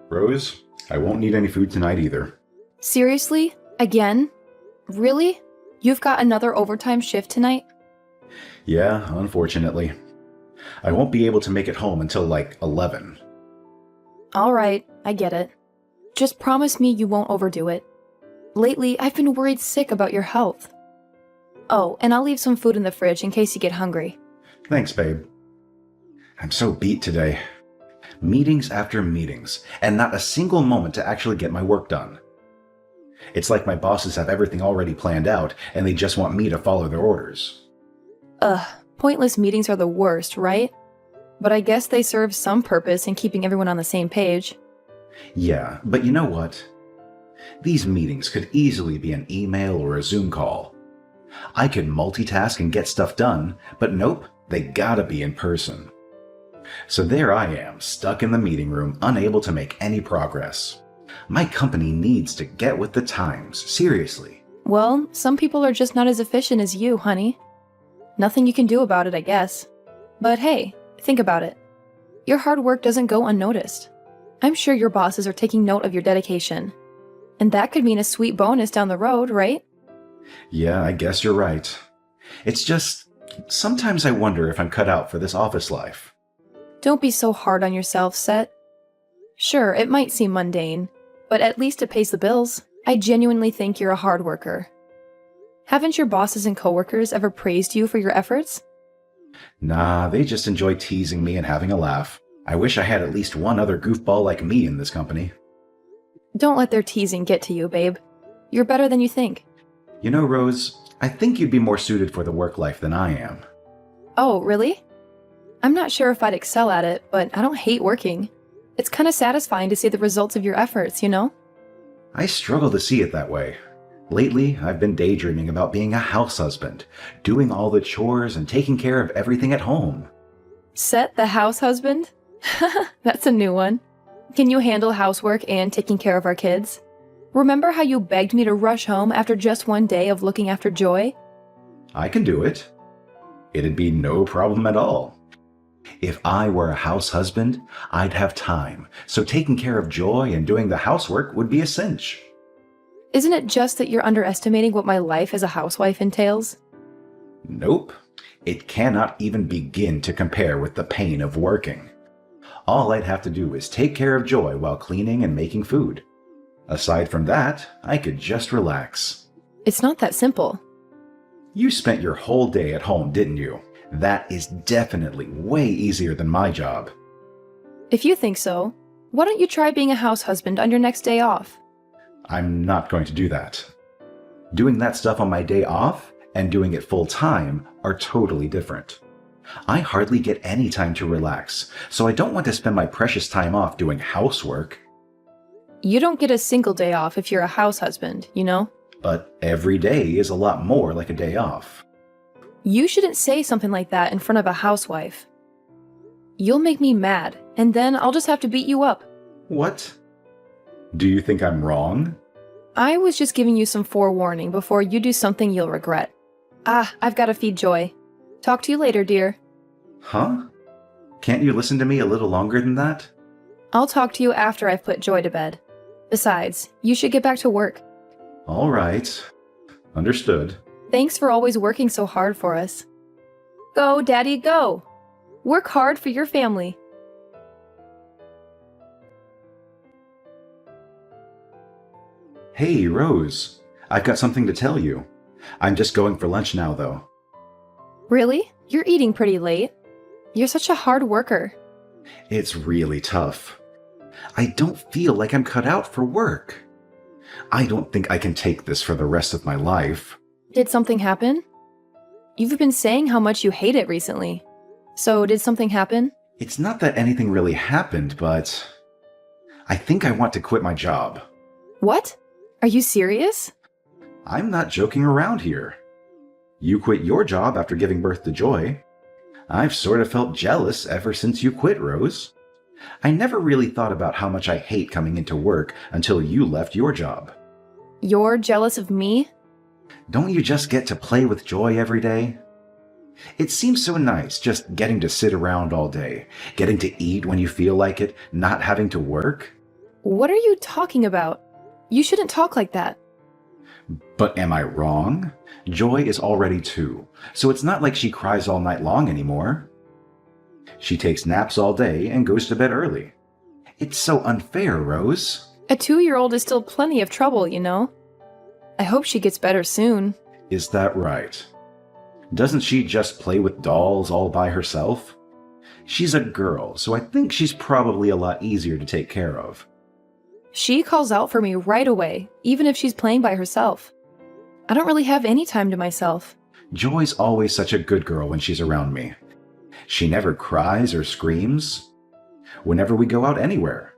Rose, I won't need any food tonight either. Seriously? Again? Really? You've got another overtime shift tonight? Yeah, unfortunately. I won't be able to make it home until like 11. Alright, I get it. Just promise me you won't overdo it. Lately, I've been worried sick about your health. Oh, and I'll leave some food in the fridge in case you get hungry. Thanks, babe. I'm so beat today. Meetings after meetings, and not a single moment to actually get my work done. It's like my bosses have everything already planned out, and they just want me to follow their orders. Pointless meetings are the worst, right? But I guess they serve some purpose in keeping everyone on the same page. Yeah, but you know what? These meetings could easily be an email or a Zoom call. I could multitask and get stuff done, but nope, they gotta be in person. So there I am, stuck in the meeting room, unable to make any progress. My company needs to get with the times, seriously. Well, some people are just not as efficient as you, honey. Nothing you can do about it, I guess. But hey, think about it. Your hard work doesn't go unnoticed. I'm sure your bosses are taking note of your dedication. And that could mean a sweet bonus down the road, right? Yeah, I guess you're right. It's just, sometimes I wonder if I'm cut out for this office life. Don't be so hard on yourself, Set. Sure, it might seem mundane, but at least it pays the bills. I genuinely think you're a hard worker. Haven't your bosses and coworkers ever praised you for your efforts? Nah, they just enjoy teasing me and having a laugh. I wish I had at least one other goofball like me in this company. Don't let their teasing get to you, babe. You're better than you think. You know, Rose, I think you'd be more suited for the work life than I am. Oh, really? I'm not sure if I'd excel at it, but I don't hate working. It's kind of satisfying to see the results of your efforts, you know? I struggle to see it that way. Lately, I've been daydreaming about being a house husband, doing all the chores and taking care of everything at home. Set the house husband? That's a new one. Can you handle housework and taking care of our kids? Remember how you begged me to rush home after just one day of looking after Joy? I can do it. It'd be no problem at all. If I were a house husband, I'd have time, so taking care of Joy and doing the housework would be a cinch. Isn't it just that you're underestimating what my life as a housewife entails? Nope. It cannot even begin to compare with the pain of working. All I'd have to do is take care of Joy while cleaning and making food. Aside from that, I could just relax. It's not that simple. You spent your whole day at home, didn't you? That is definitely way easier than my job. If you think so, why don't you try being a house husband on your next day off? I'm not going to do that. Doing that stuff on my day off and doing it full time are totally different. I hardly get any time to relax, so I don't want to spend my precious time off doing housework. You don't get a single day off if you're a house husband, you know? But every day is a lot more like a day off. You shouldn't say something like that in front of a housewife. You'll make me mad, and then I'll just have to beat you up. What? Do you think I'm wrong? I was just giving you some forewarning before you do something you'll regret. I've got to feed Joy. Talk to you later, dear. Huh? Can't you listen to me a little longer than that? I'll talk to you after I've put Joy to bed. Besides, you should get back to work. All right. Understood. Thanks for always working so hard for us. Go, Daddy, go! Work hard for your family. Hey, Rose. I've got something to tell you. I'm just going for lunch now, though. Really? You're eating pretty late. You're such a hard worker. It's really tough. I don't feel like I'm cut out for work. I don't think I can take this for the rest of my life. Did something happen? You've been saying how much you hate it recently. So did something happen? It's not that anything really happened, but I think I want to quit my job. What? Are you serious? I'm not joking around here. You quit your job after giving birth to Joy. I've sort of felt jealous ever since you quit, Rose. I never really thought about how much I hate coming into work until you left your job. You're jealous of me? Don't you just get to play with Joy every day? It seems so nice just getting to sit around all day, getting to eat when you feel like it, not having to work. What are you talking about? You shouldn't talk like that. But am I wrong? Joy is already 2, so it's not like she cries all night long anymore. She takes naps all day and goes to bed early. It's so unfair, Rose. A 2-year-old is still plenty of trouble, you know? I hope she gets better soon. Is that right? Doesn't she just play with dolls all by herself? She's a girl, so I think she's probably a lot easier to take care of. She calls out for me right away, even if she's playing by herself. I don't really have any time to myself. Joy's always such a good girl when she's around me. She never cries or screams whenever we go out anywhere.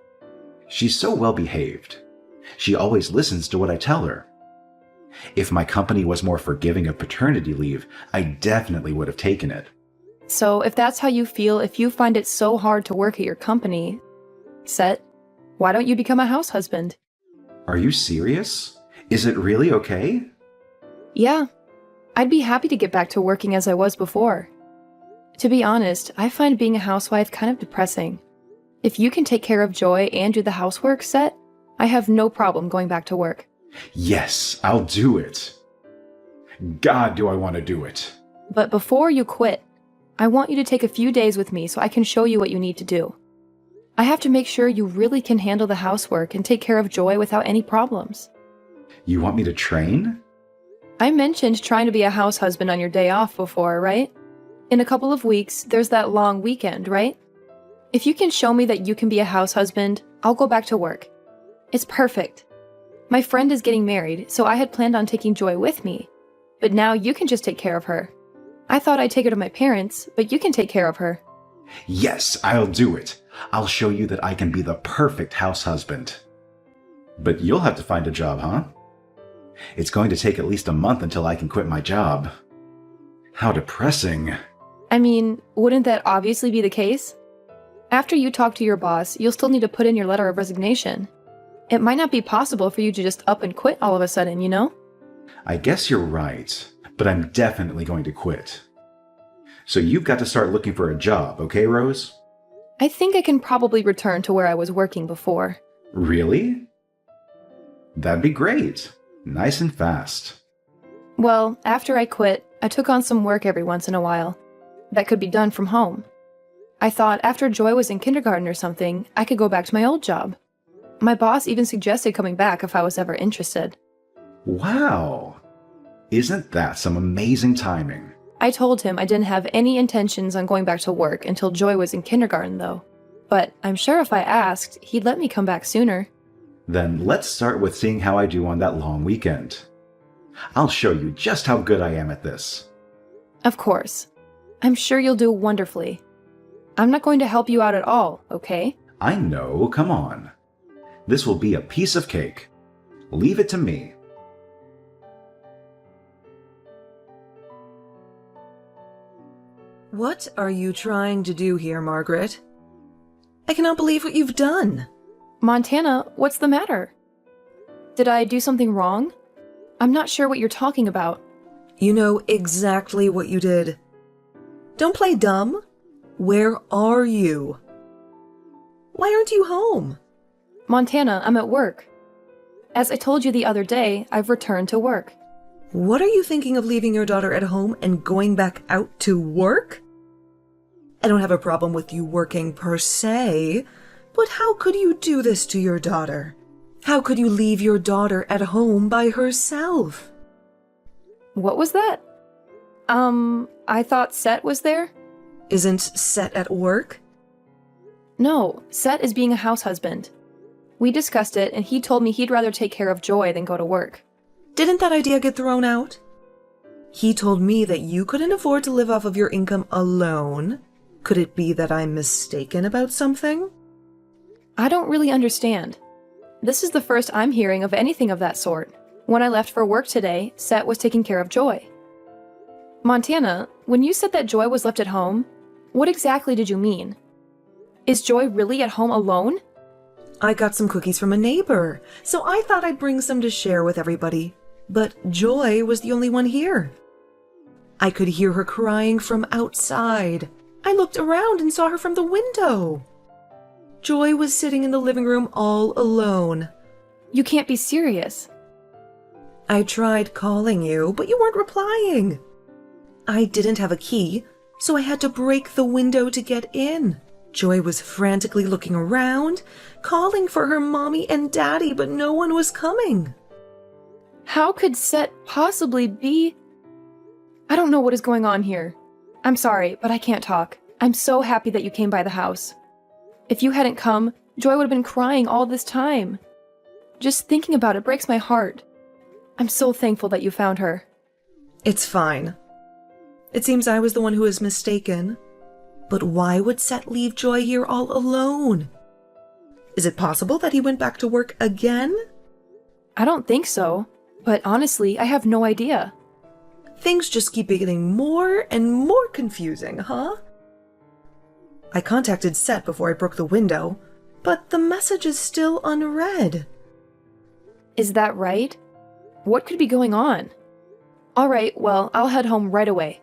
She's so well behaved. She always listens to what I tell her. If my company was more forgiving of paternity leave, I definitely would have taken it. So if that's how you feel, if you find it so hard to work at your company, Set, why don't you become a house husband? Are you serious? Is it really okay? Yeah, I'd be happy to get back to working as I was before. To be honest, I find being a housewife kind of depressing. If you can take care of Joy and do the housework, Set, I have no problem going back to work. Yes, I'll do it. God, do I want to do it. But before you quit, I want you to take a few days with me so I can show you what you need to do. I have to make sure you really can handle the housework and take care of Joy without any problems. You want me to train? I mentioned trying to be a house husband on your day off before, right? In a couple of weeks, there's that long weekend, right? If you can show me that you can be a house husband, I'll go back to work. It's perfect. My friend is getting married, so I had planned on taking Joy with me. But now you can just take care of her. I thought I'd take her to my parents, but you can take care of her. Yes, I'll do it. I'll show you that I can be the perfect house husband. But you'll have to find a job, huh? It's going to take at least a month until I can quit my job. How depressing. I mean, wouldn't that obviously be the case? After you talk to your boss, you'll still need to put in your letter of resignation. It might not be possible for you to just up and quit all of a sudden, you know? I guess you're right, but I'm definitely going to quit. So you've got to start looking for a job, okay, Rose? I think I can probably return to where I was working before. Really? That'd be great. Nice and fast. Well, after I quit, I took on some work every once in a while. That could be done from home. I thought after Joy was in kindergarten or something, I could go back to my old job. My boss even suggested coming back if I was ever interested. Wow! Isn't that some amazing timing? I told him I didn't have any intentions on going back to work until Joy was in kindergarten, though. But I'm sure if I asked, he'd let me come back sooner. Then let's start with seeing how I do on that long weekend. I'll show you just how good I am at this. Of course. I'm sure you'll do wonderfully. I'm not going to help you out at all, okay? I know, come on. This will be a piece of cake. Leave it to me. What are you trying to do here, Margaret? I cannot believe what you've done. Montana, what's the matter? Did I do something wrong? I'm not sure what you're talking about. You know exactly what you did. Don't play dumb. Where are you? Why aren't you home? Montana, I'm at work. As I told you the other day, I've returned to work. What are you thinking of leaving your daughter at home and going back out to work? I don't have a problem with you working per se, but how could you do this to your daughter? How could you leave your daughter at home by herself? What was that? I thought Set was there? Isn't Set at work? No, Set is being a house husband. We discussed it, and he told me he'd rather take care of Joy than go to work. Didn't that idea get thrown out? He told me that you couldn't afford to live off of your income alone. Could it be that I'm mistaken about something? I don't really understand. This is the first I'm hearing of anything of that sort. When I left for work today, Set was taking care of Joy. Montana, when you said that Joy was left at home, what exactly did you mean? Is Joy really at home alone? I got some cookies from a neighbor, so I thought I'd bring some to share with everybody. But Joy was the only one here. I could hear her crying from outside. I looked around and saw her from the window. Joy was sitting in the living room all alone. You can't be serious. I tried calling you, but you weren't replying. I didn't have a key, so I had to break the window to get in. Joy was frantically looking around, calling for her mommy and daddy, but no one was coming. How could Set possibly be? I don't know what is going on here. I'm sorry, but I can't talk. I'm so happy that you came by the house. If you hadn't come, Joy would have been crying all this time. Just thinking about it breaks my heart. I'm so thankful that you found her. It's fine. It seems I was the one who was mistaken. But why would Set leave Joy here all alone? Is it possible that he went back to work again? I don't think so, but honestly, I have no idea. Things just keep getting more and more confusing, huh? I contacted Set before I broke the window, but the message is still unread. Is that right? What could be going on? All right, well, I'll head home right away.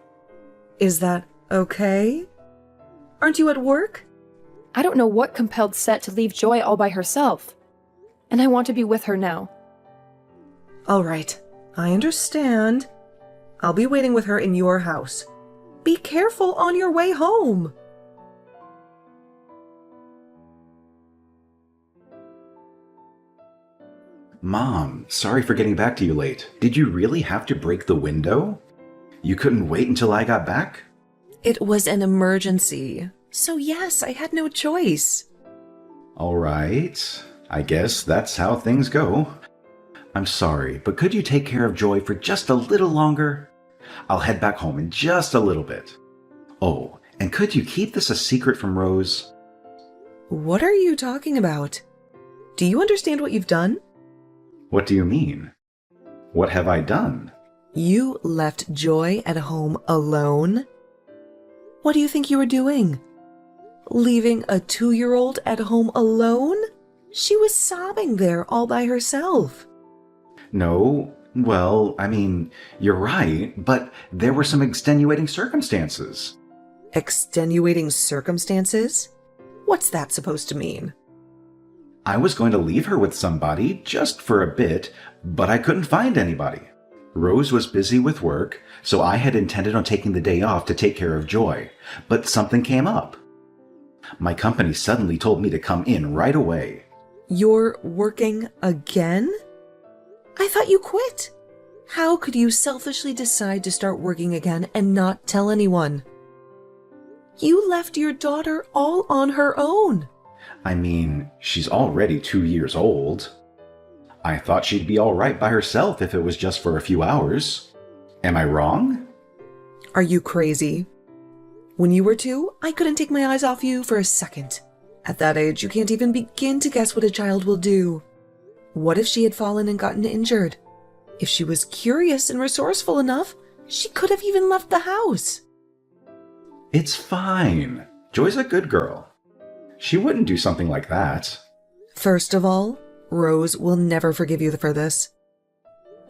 Is that okay? Aren't you at work? I don't know what compelled Set to leave Joy all by herself. And I want to be with her now. All right, I understand. I'll be waiting with her in your house. Be careful on your way home. Mom, sorry for getting back to you late. Did you really have to break the window? You couldn't wait until I got back? It was an emergency, so yes, I had no choice. All right. I guess that's how things go. I'm sorry, but could you take care of Joy for just a little longer? I'll head back home in just a little bit. Oh, and could you keep this a secret from Rose? What are you talking about? Do you understand what you've done? What do you mean? What have I done? You left Joy at home alone? What do you think you were doing? Leaving a 2-year-old at home alone? She was sobbing there all by herself. No, well, I mean, you're right, but there were some extenuating circumstances. Extenuating circumstances? What's that supposed to mean? I was going to leave her with somebody just for a bit, but I couldn't find anybody. Rose was busy with work, so I had intended on taking the day off to take care of Joy, but something came up. My company suddenly told me to come in right away. You're working again? I thought you quit. How could you selfishly decide to start working again and not tell anyone? You left your daughter all on her own. I mean, she's already 2 years old. I thought she'd be all right by herself if it was just for a few hours. Am I wrong? Are you crazy? When you were 2, I couldn't take my eyes off you for a second. At that age, you can't even begin to guess what a child will do. What if she had fallen and gotten injured? If she was curious and resourceful enough, she could have even left the house. It's fine. Joy's a good girl. She wouldn't do something like that. First of all, Rose will never forgive you for this.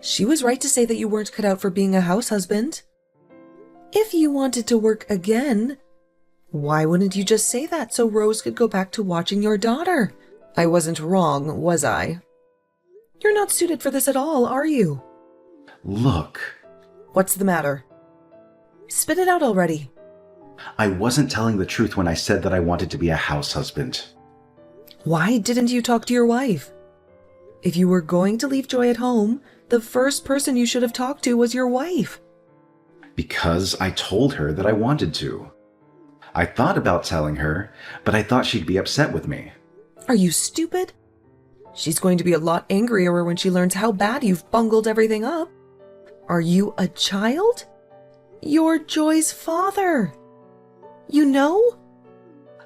She was right to say that you weren't cut out for being a house husband. If you wanted to work again, why wouldn't you just say that so Rose could go back to watching your daughter? I wasn't wrong, was I? You're not suited for this at all, are you? Look. What's the matter? Spit it out already. I wasn't telling the truth when I said that I wanted to be a house husband. Why didn't you talk to your wife? If you were going to leave Joy at home, the first person you should have talked to was your wife. Because I told her that I wanted to. I thought about telling her, but I thought she'd be upset with me. Are you stupid? She's going to be a lot angrier when she learns how bad you've bungled everything up. Are you a child? You're Joy's father. You know?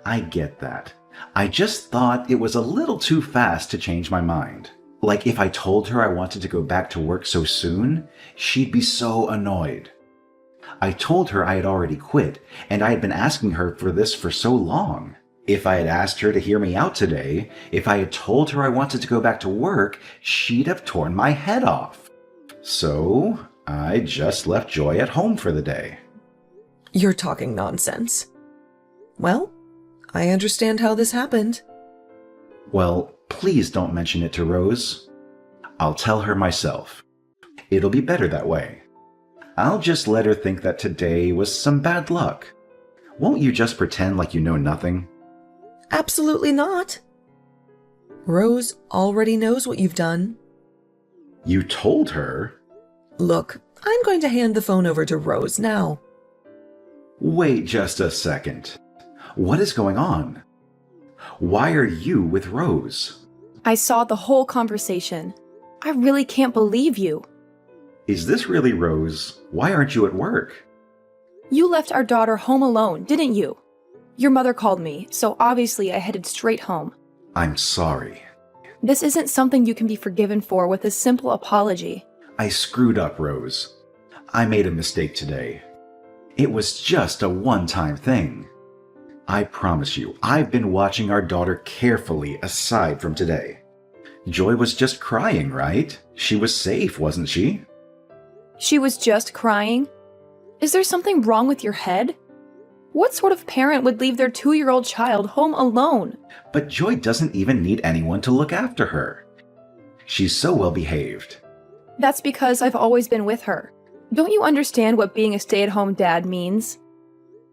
I get that. I just thought it was a little too fast to change my mind. Like if I told her I wanted to go back to work so soon, she'd be so annoyed. I told her I had already quit, and I had been asking her for this for so long. If I had asked her to hear me out today, if I had told her I wanted to go back to work, she'd have torn my head off. So I just left Joy at home for the day. You're talking nonsense. Well, I understand how this happened. Well, please don't mention it to Rose. I'll tell her myself. It'll be better that way. I'll just let her think that today was some bad luck. Won't you just pretend like you know nothing? Absolutely not. Rose already knows what you've done. You told her? Look, I'm going to hand the phone over to Rose now. Wait just a second. What is going on? Why are you with Rose? I saw the whole conversation. I really can't believe you. Is this really Rose? Why aren't you at work? You left our daughter home alone, didn't you? Your mother called me, so obviously I headed straight home. I'm sorry. This isn't something you can be forgiven for with a simple apology. I screwed up, Rose. I made a mistake today. It was just a one-time thing. I promise you, I've been watching our daughter carefully aside from today. Joy was just crying, right? She was safe, wasn't she? She was just crying? Is there something wrong with your head? What sort of parent would leave their 2-year-old child home alone? But Joy doesn't even need anyone to look after her. She's so well behaved. That's because I've always been with her. Don't you understand what being a stay-at-home dad means?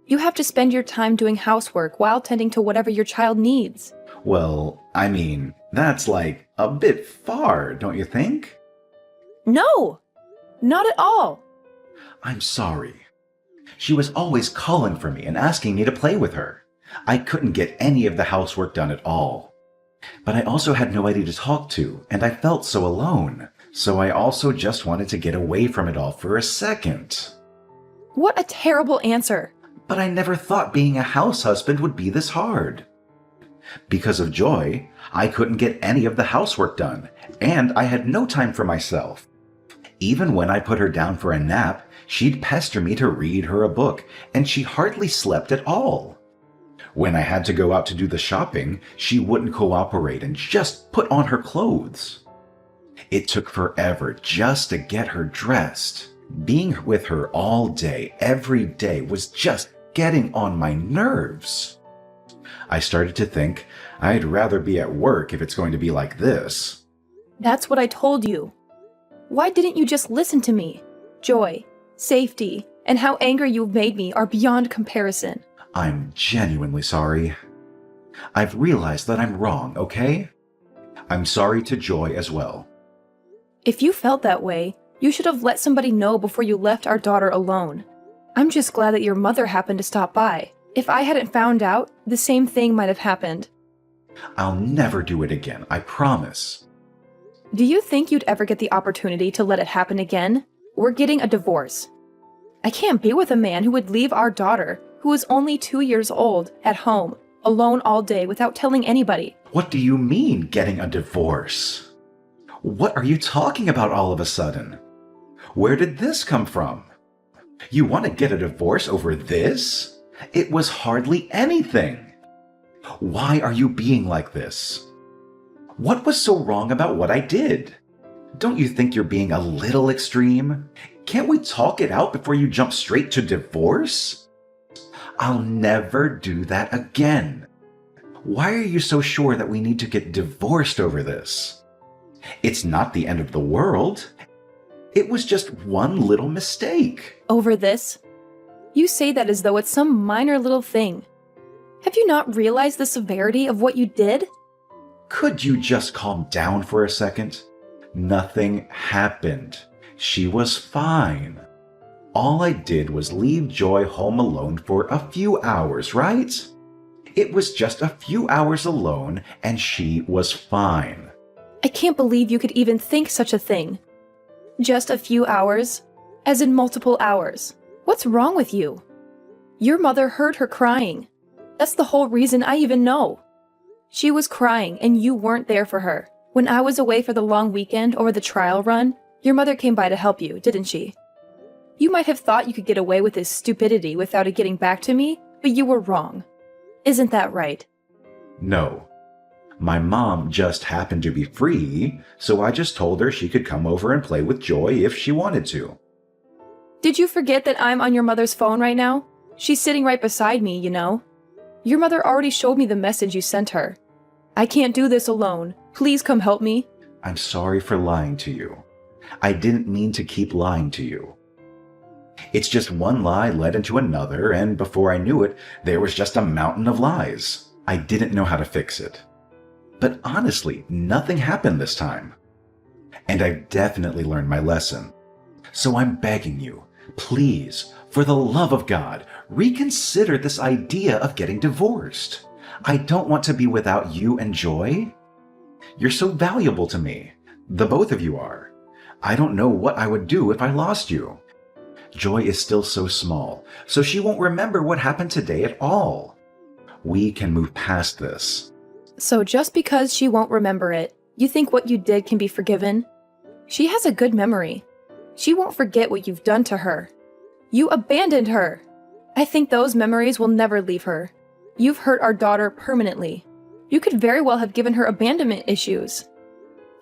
You have to spend your time doing housework while tending to whatever your child needs. Well, I mean, that's like a bit far, don't you think? No! Not at all! I'm sorry. She was always calling for me and asking me to play with her. I couldn't get any of the housework done at all. But I also had nobody to talk to, and I felt so alone. So I also just wanted to get away from it all for a second. What a terrible answer! But I never thought being a house husband would be this hard. Because of Joy, I couldn't get any of the housework done, and I had no time for myself. Even when I put her down for a nap, she'd pester me to read her a book, and she hardly slept at all. When I had to go out to do the shopping, she wouldn't cooperate and just put on her clothes. It took forever just to get her dressed. Being with her all day, every day, was just getting on my nerves. I started to think I'd rather be at work if it's going to be like this. That's what I told you. Why didn't you just listen to me? Joy, safety, and how angry you've made me are beyond comparison. I'm genuinely sorry. I've realized that I'm wrong, okay? I'm sorry to Joy as well. If you felt that way, you should have let somebody know before you left our daughter alone. I'm just glad that your mother happened to stop by. If I hadn't found out, the same thing might have happened. I'll never do it again, I promise. Do you think you'd ever get the opportunity to let it happen again? We're getting a divorce. I can't be with a man who would leave our daughter, who is only 2 years old, at home, alone all day without telling anybody. What do you mean, getting a divorce? What are you talking about all of a sudden? Where did this come from? You want to get a divorce over this? It was hardly anything. Why are you being like this? What was so wrong about what I did? Don't you think you're being a little extreme? Can't we talk it out before you jump straight to divorce? I'll never do that again. Why are you so sure that we need to get divorced over this? It's not the end of the world. It was just one little mistake. Over this? You say that as though it's some minor little thing. Have you not realized the severity of what you did? Could you just calm down for a second? Nothing happened. She was fine. All I did was leave Joy home alone for a few hours, right? It was just a few hours alone, and she was fine. I can't believe you could even think such a thing. Just a few hours? As in multiple hours. What's wrong with you? Your mother heard her crying. That's the whole reason I even know. She was crying and you weren't there for her. When I was away for the long weekend or the trial run, your mother came by to help you, didn't she? You might have thought you could get away with this stupidity without it getting back to me, but you were wrong. Isn't that right? No. My mom just happened to be free, so I just told her she could come over and play with Joy if she wanted to. Did you forget that I'm on your mother's phone right now? She's sitting right beside me, you know. Your mother already showed me the message you sent her. I can't do this alone. Please come help me. I'm sorry for lying to you. I didn't mean to keep lying to you. It's just one lie led into another, and before I knew it, there was just a mountain of lies. I didn't know how to fix it. But honestly, nothing happened this time. And I've definitely learned my lesson. So I'm begging you, please, for the love of God, reconsider this idea of getting divorced. I don't want to be without you and Joy. You're so valuable to me. The both of you are. I don't know what I would do if I lost you. Joy is still so small, so she won't remember what happened today at all. We can move past this. So just because she won't remember it, you think what you did can be forgiven? She has a good memory. She won't forget what you've done to her. You abandoned her. I think those memories will never leave her. You've hurt our daughter permanently. You could very well have given her abandonment issues.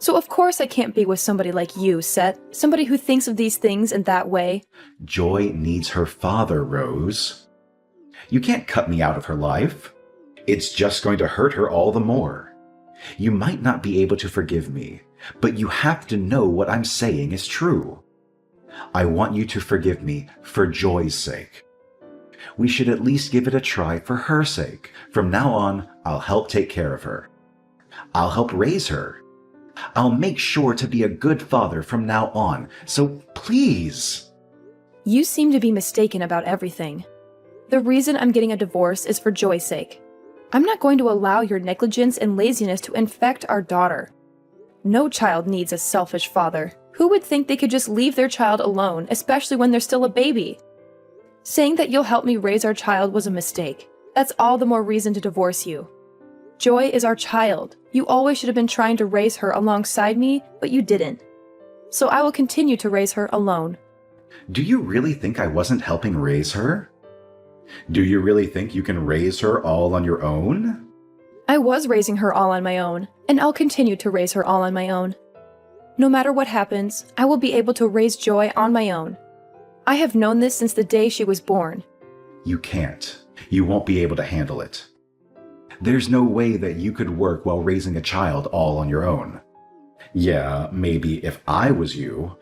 So of course I can't be with somebody like you, Seth. Somebody who thinks of these things in that way. Joy needs her father, Rose. You can't cut me out of her life. It's just going to hurt her all the more. You might not be able to forgive me, but you have to know what I'm saying is true. I want you to forgive me for Joy's sake. We should at least give it a try for her sake. From now on, I'll help take care of her. I'll help raise her. I'll make sure to be a good father from now on, so please. You seem to be mistaken about everything. The reason I'm getting a divorce is for Joy's sake. I'm not going to allow your negligence and laziness to infect our daughter. No child needs a selfish father. Who would think they could just leave their child alone, especially when they're still a baby? Saying that you'll help me raise our child was a mistake. That's all the more reason to divorce you. Joy is our child. You always should have been trying to raise her alongside me, but you didn't. So I will continue to raise her alone. Do you really think I wasn't helping raise her? Do you really think you can raise her all on your own? I was raising her all on my own, and I'll continue to raise her all on my own. No matter what happens, I will be able to raise Joy on my own. I have known this since the day she was born. You can't. You won't be able to handle it. There's no way that you could work while raising a child all on your own. Yeah, maybe if I was you,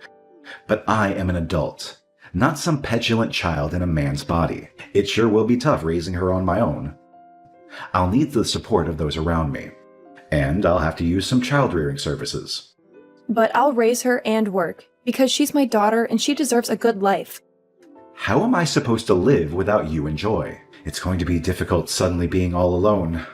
but I am an adult, not some petulant child in a man's body. It sure will be tough raising her on my own. I'll need the support of those around me, and I'll have to use some child-rearing services. But I'll raise her and work, because she's my daughter and she deserves a good life. How am I supposed to live without you and Joy? It's going to be difficult suddenly being all alone.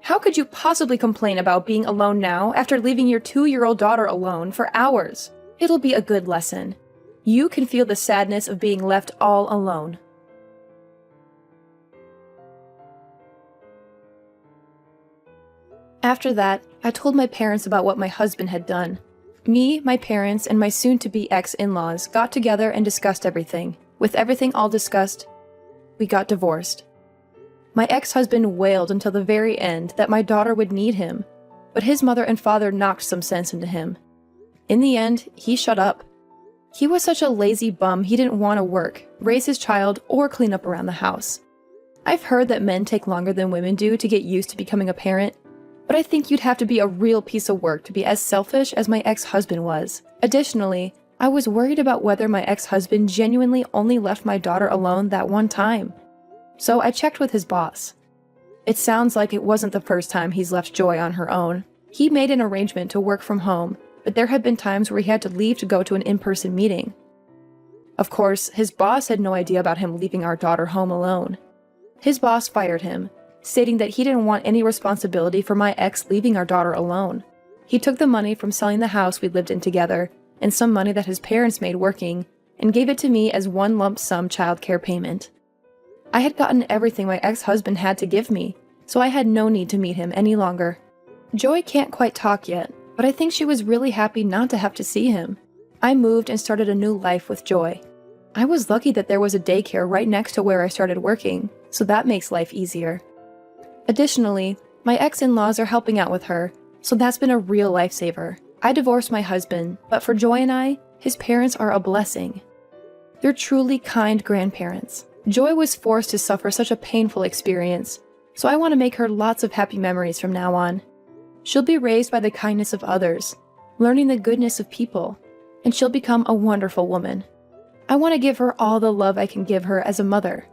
How could you possibly complain about being alone now after leaving your 2-year-old daughter alone for hours? It'll be a good lesson. You can feel the sadness of being left all alone. After that, I told my parents about what my husband had done. Me, my parents, and my soon-to-be ex-in-laws got together and discussed everything. With everything all discussed, we got divorced. My ex-husband wailed until the very end that my daughter would need him, but his mother and father knocked some sense into him. In the end, he shut up. He was such a lazy bum he didn't want to work, raise his child, or clean up around the house. I've heard that men take longer than women do to get used to becoming a parent, but I think you'd have to be a real piece of work to be as selfish as my ex-husband was. Additionally, I was worried about whether my ex-husband genuinely only left my daughter alone that one time. So I checked with his boss. It sounds like it wasn't the first time he's left Joy on her own. He made an arrangement to work from home, but there had been times where he had to leave to go to an in-person meeting. Of course, his boss had no idea about him leaving our daughter home alone. His boss fired him, stating that he didn't want any responsibility for my ex leaving our daughter alone. He took the money from selling the house we lived in together, and some money that his parents made working, and gave it to me as one lump sum childcare payment. I had gotten everything my ex-husband had to give me, so I had no need to meet him any longer. Joy can't quite talk yet, but I think she was really happy not to have to see him. I moved and started a new life with Joy. I was lucky that there was a daycare right next to where I started working, so that makes life easier. Additionally, my ex-in-laws are helping out with her, so that's been a real lifesaver. I divorced my husband, but for Joy and I, his parents are a blessing. They're truly kind grandparents. Joy was forced to suffer such a painful experience, So I want to make her lots of happy memories from now on. She'll be raised by the kindness of others, learning the goodness of people, and she'll become a wonderful woman. I want to give her all the love I can give her as a mother,